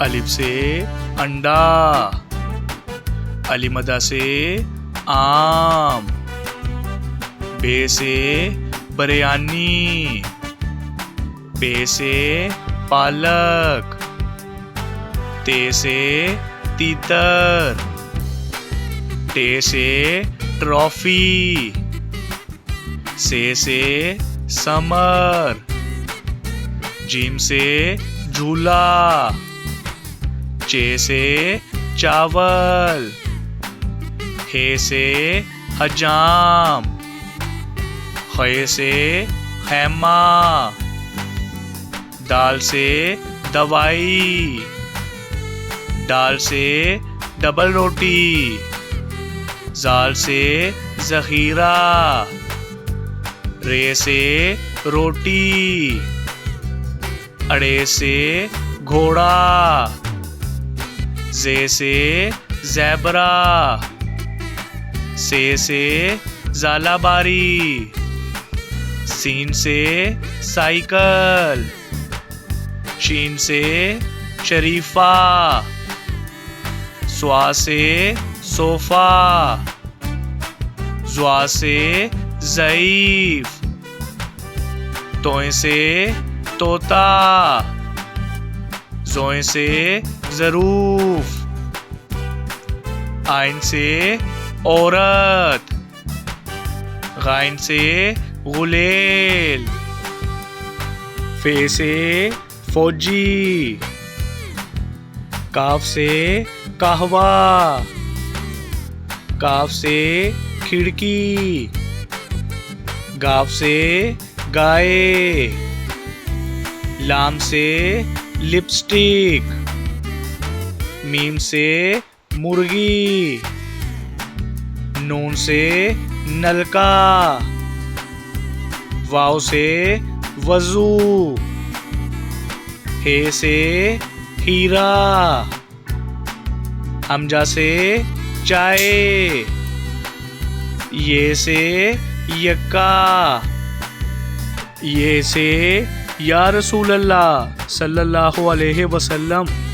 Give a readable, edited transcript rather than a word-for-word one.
अलिफ से अंडा, अलिमदा से आम, बे से बिरयानी, पे से पालक, ते से तीतर, टे से ट्रॉफी, से समर, जीम से झूला, चे से चावल, हे से हजाम, खे से खैमा, दाल से दवाई, दाल से डबल रोटी, जाल से जखीरा, रे से रोटी, अड़े से घोड़ा, जे से ज़ेबरा, से ज़ालाबारी, सीन से साइकिल, शीन से शरीफा, स्वा से सोफा, ज़्वा से ज़ईफ, तोय से तोता, ज़ोय से ज़रूफ, आइन से औरत, गाइन से गुलेल, फे से फौजी, काफ से कहवा, काफ से खिड़की, गाफ से गाय, लाम से लिपस्टिक, मीम से मुर्गी, नून से नलका, वाव से वजू, हे से हीरा, हमजा से चाय, ये से यक्का, ये से या रसूल अल्लाह सल्लल्लाहु अलैहि वसल्लम।